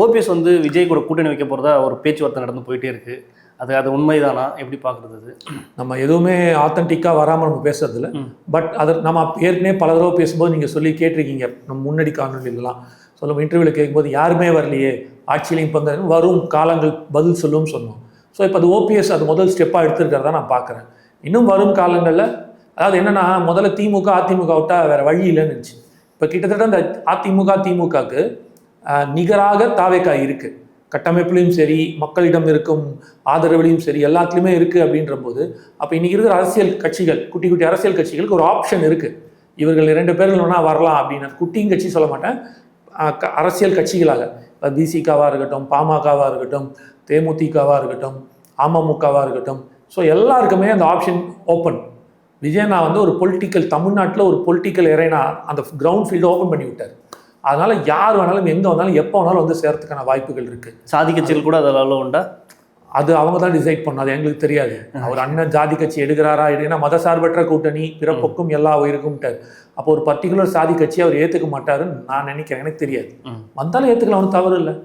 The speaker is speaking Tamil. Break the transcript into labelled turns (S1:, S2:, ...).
S1: ஓபிஎஸ் வந்து விஜய் கூட கூட்டணி வைக்க போகிறதா ஒரு பேச்சுவார்த்தை நடந்து போயிட்டே இருக்குது. அது உண்மைதானா? எப்படி பார்க்குறது? அது
S2: நம்ம எதுவுமே ஆத்தென்டிக்காக வராமல் நம்ம பேசுறதில்ல. பட் அதை நம்ம ஏற்கனவே பல தடவை பேசும்போது நீங்கள் சொல்லி கேட்டிருக்கீங்க. நம்ம முன்னாடி காணொலிலாம் சொல்லும் இன்டர்வியூவில் கேட்கும்போது யாருமே வரலையே ஆட்சியிலையும் இப்போ வரும் காலங்கள் பதில் சொல்லும்னு சொன்னோம். ஸோ இப்போ அது ஓபிஎஸ் அது முதல் ஸ்டெப்பாக எடுத்துருக்கிறதா நான் பார்க்குறேன். இன்னும் வரும் காலங்களில் அதாவது என்னென்னா முதல்ல திமுக அதிமுக விட்டால் வேறு வழி இல்லைன்னு இருந்துச்சு. இப்போ கிட்டத்தட்ட அந்த திமுகவுக்கு நிகராக தாவேக்கா இருக்குது. கட்டமைப்புலையும் சரி மக்களிடம் இருக்கும் ஆதரவுலையும் சரி எல்லாத்துலேயுமே இருக்குது அப்படின்ற போது அப்போ இன்றைக்கி இருக்கிற அரசியல் கட்சிகள் குட்டி குட்டி அரசியல் கட்சிகளுக்கு ஒரு ஆப்ஷன் இருக்குது. இவர்கள் 2 பேர்கள் வேணால் வரலாம் அப்படின்னு குட்டியும் கட்சி சொல்ல மாட்டேன், அரசியல் கட்சிகளாக இப்போ பிசிகாவாக இருக்கட்டும், பாமகவாக இருக்கட்டும், தேமுதிகவாக இருக்கட்டும், அமமுகவாக இருக்கட்டும். ஸோ எல்லாருக்குமே அந்த ஆப்ஷன் ஓப்பன். விஜயண்ணா வந்து ஒரு பொலிட்டிக்கல் தமிழ்நாட்டில் ஒரு பொலிட்டிக்கல் எரேனா அந்த கிரவுண்ட் ஃபீல்டு ஓப்பன் பண்ணி விட்டார். அதனால் யார் வேணாலும் எங்கே வந்தாலும் எப்போ வேணாலும் வந்து சேர்த்துக்கான வாய்ப்புகள் இருக்குது.
S1: சாதி கட்சிகள் கூட அதில் உண்டா?
S2: அது அவங்க தான் டிசைட் பண்ணணும், அது எங்களுக்கு தெரியாது. அவர் அண்ணன் ஜாதி கட்சி எடுக்கிறாரா ஏன்னா மத சார்பற்ற கூட்டணி பிறப்புக்கும் எல்லா உயிருக்கும்ட்டார். அப்போ ஒரு பர்டிகுலர் சாதி கட்சி அவர் ஏற்றுக்க மாட்டாருன்னு நான் நினைக்கிறேன். எனக்கு தெரியாது, வந்தாலும் ஏற்றுக்கலாம், ஒன்றும் தவறு இல்லை.